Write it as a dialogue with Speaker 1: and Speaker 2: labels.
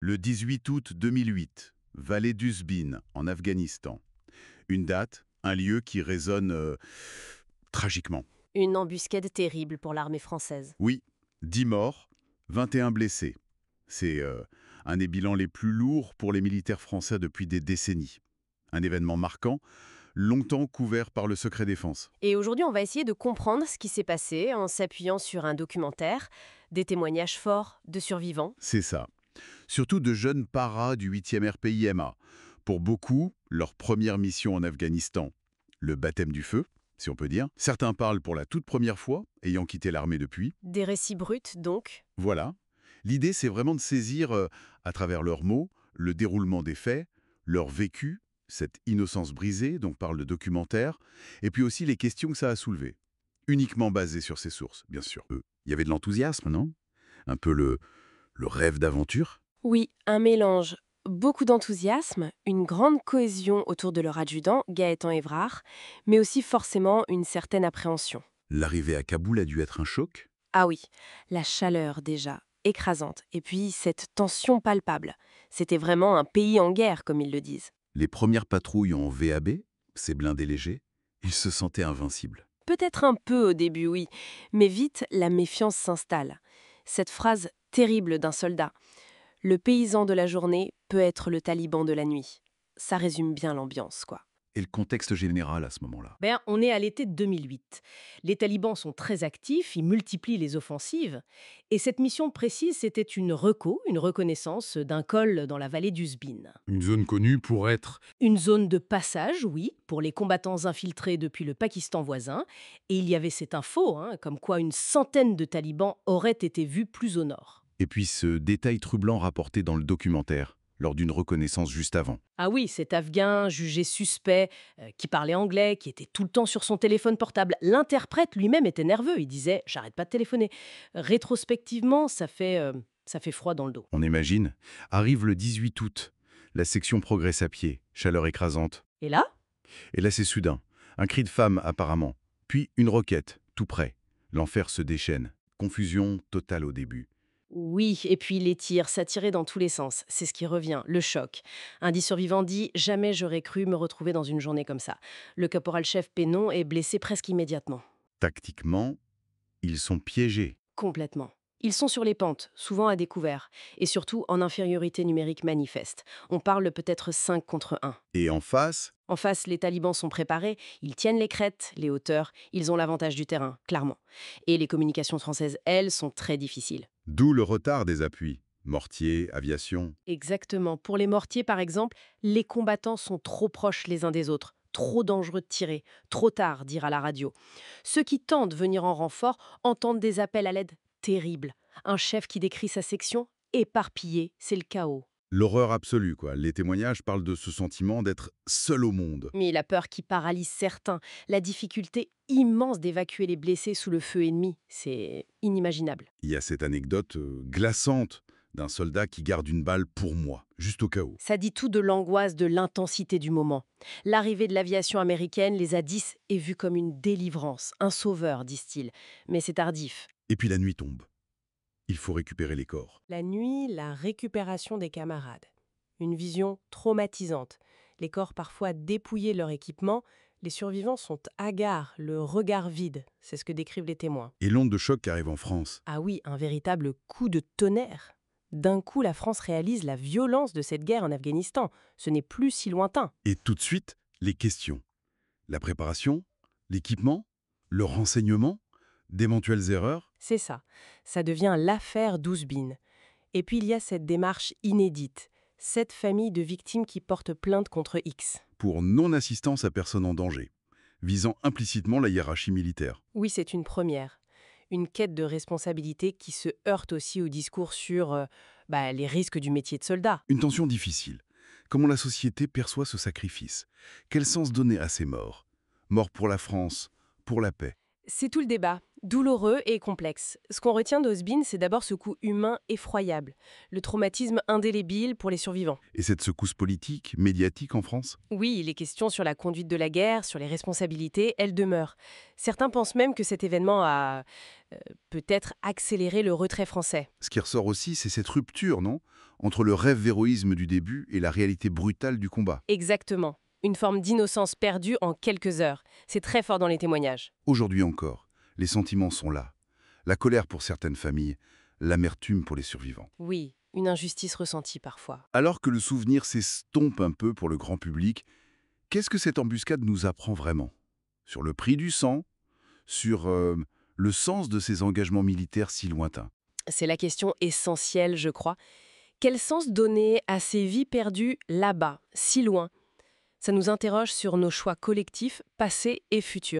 Speaker 1: Le 18 août 2008, vallée d'Uzbin, en Afghanistan. Une date, un lieu qui résonne tragiquement.
Speaker 2: Une embuscade terrible pour l'armée française.
Speaker 1: Oui, 10 morts, 21 blessés. C'est un des bilans les plus lourds pour les militaires français depuis des décennies. Un événement marquant, longtemps couvert par le secret défense.
Speaker 2: Et aujourd'hui, on va essayer de comprendre ce qui s'est passé en s'appuyant sur un documentaire, des témoignages forts de survivants.
Speaker 1: C'est ça. Surtout de jeunes paras du 8e RPIMA. Pour beaucoup, leur première mission en Afghanistan. Le baptême du feu, si on peut dire. Certains parlent pour la toute première fois, ayant quitté l'armée depuis.
Speaker 2: Des récits bruts, donc.
Speaker 1: Voilà. L'idée, c'est vraiment de saisir, à travers leurs mots, le déroulement des faits, leur vécu, cette innocence brisée dont parle le documentaire, et puis aussi les questions que ça a soulevées. Uniquement basées sur ces sources, bien sûr. Il y avait de l'enthousiasme, non? Un peu le rêve d'aventure.
Speaker 2: Oui, un mélange. Beaucoup d'enthousiasme, une grande cohésion autour de leur adjudant, Gaëtan Évrard, mais aussi forcément une certaine appréhension.
Speaker 1: L'arrivée à Kaboul a dû être un choc.
Speaker 2: Ah oui, la chaleur déjà, écrasante, et puis cette tension palpable. C'était vraiment un pays en guerre, comme ils le disent.
Speaker 1: Les premières patrouilles en VAB, ces blindés légers, ils se sentaient invincibles.
Speaker 2: Peut-être un peu au début, oui, mais vite, la méfiance s'installe. Cette phrase terrible d'un soldat, le paysan de la journée peut être le taliban de la nuit. Ça résume bien l'ambiance, quoi.
Speaker 1: Et le contexte général à ce moment-là?
Speaker 3: On est à l'été de 2008. Les talibans sont très actifs, ils multiplient les offensives. Et cette mission précise, c'était une reconnaissance d'un col dans la vallée d'Uzbin.
Speaker 4: Une zone connue pour être
Speaker 3: Une zone de passage, oui, pour les combattants infiltrés depuis le Pakistan voisin. Et il y avait cette info, comme quoi une centaine de talibans auraient été vus plus au nord.
Speaker 1: Et puis ce détail troublant rapporté dans le documentaire, lors d'une reconnaissance juste avant.
Speaker 3: Ah oui, cet Afghan jugé suspect, qui parlait anglais, qui était tout le temps sur son téléphone portable. L'interprète lui-même était nerveux, il disait « j'arrête pas de téléphoner ». Rétrospectivement, ça fait froid dans le dos.
Speaker 1: On imagine, arrive le 18 août. La section progresse à pied, chaleur écrasante.
Speaker 3: Et là,
Speaker 1: Et là c'est soudain, un cri de femme apparemment. Puis une roquette, tout près. L'enfer se déchaîne. Confusion totale au début.
Speaker 3: oui, et puis les tirs, ça tirait dans tous les sens. C'est ce qui revient, le choc. Un des survivants dit « jamais j'aurais cru me retrouver dans une journée comme ça ». Le caporal-chef Pénon est blessé presque immédiatement.
Speaker 1: Tactiquement, ils sont piégés.
Speaker 3: Complètement. Ils sont sur les pentes, souvent à découvert, et surtout en infériorité numérique manifeste. On parle peut-être 5 contre 1.
Speaker 1: Et en face,
Speaker 3: En face, les talibans sont préparés, ils tiennent les crêtes, les hauteurs, ils ont l'avantage du terrain, clairement. Et les communications françaises, elles, sont très difficiles.
Speaker 1: d'où le retard des appuis. Mortier, aviation.
Speaker 3: Exactement. Pour les mortiers, par exemple, les combattants sont trop proches les uns des autres. Trop dangereux de tirer, trop tard, dire à la radio. Ceux qui tentent de venir en renfort entendent des appels à l'aide terribles. Un chef qui décrit sa section, éparpillée, c'est le chaos.
Speaker 1: L'horreur absolue, quoi. Les témoignages parlent de ce sentiment d'être seul au monde.
Speaker 3: Mais la peur qui paralyse certains, la difficulté immense d'évacuer les blessés sous le feu ennemi, c'est inimaginable.
Speaker 1: Il y a cette anecdote glaçante d'un soldat qui garde une balle pour moi, juste au cas où.
Speaker 3: Ça dit tout de l'angoisse, de l'intensité du moment. L'arrivée de l'aviation américaine les a 10 est vue comme une délivrance, un sauveur, disent-ils. Mais c'est tardif.
Speaker 1: Et puis la nuit tombe. Il faut récupérer les corps.
Speaker 5: La nuit, la récupération des camarades. Une vision traumatisante. Les corps parfois dépouillés de leur équipement, les survivants sont hagards, le regard vide. C'est ce que décrivent les témoins.
Speaker 1: Et l'onde de choc qui arrive en France.
Speaker 5: Ah oui, un véritable coup de tonnerre. D'un coup, la France réalise la violence de cette guerre en Afghanistan. Ce n'est plus si lointain.
Speaker 1: Et tout de suite, les questions. La préparation, l'équipement, le renseignement, d'éventuelles erreurs.
Speaker 5: C'est ça. Ça devient l'affaire d'Ouzbin. Et puis il y a cette démarche inédite. 7 familles de victimes qui portent plainte contre X.
Speaker 1: Pour non-assistance à personne en danger, visant implicitement la hiérarchie militaire.
Speaker 5: Oui, c'est une première. Une quête de responsabilité qui se heurte aussi au discours sur les risques du métier de soldat.
Speaker 1: Une tension difficile. Comment la société perçoit ce sacrifice? Quel sens donner à ces morts? Morts pour la France, pour la paix.
Speaker 5: C'est tout le débat, douloureux et complexe. Ce qu'on retient d'Ozbin, c'est d'abord ce coup humain effroyable, le traumatisme indélébile pour les survivants.
Speaker 1: Et cette secousse politique, médiatique en France?
Speaker 5: Oui, les questions sur la conduite de la guerre, sur les responsabilités, elles demeurent. Certains pensent même que cet événement a Peut-être accélérer le retrait français.
Speaker 1: Ce qui ressort aussi, c'est cette rupture, non? Entre le rêve d'héroïsme du début et la réalité brutale du combat.
Speaker 5: Exactement. Une forme d'innocence perdue en quelques heures. C'est très fort dans les témoignages.
Speaker 1: Aujourd'hui encore, les sentiments sont là. La colère pour certaines familles, l'amertume pour les survivants.
Speaker 5: Oui, une injustice ressentie parfois.
Speaker 1: Alors que le souvenir s'estompe un peu pour le grand public, qu'est-ce que cette embuscade nous apprend vraiment? Sur le prix du sang, sur le sens de ces engagements militaires si lointains.
Speaker 5: C'est la question essentielle, je crois. Quel sens donner à ces vies perdues là-bas, si loin? Ça nous interroge sur nos choix collectifs, passés et futurs.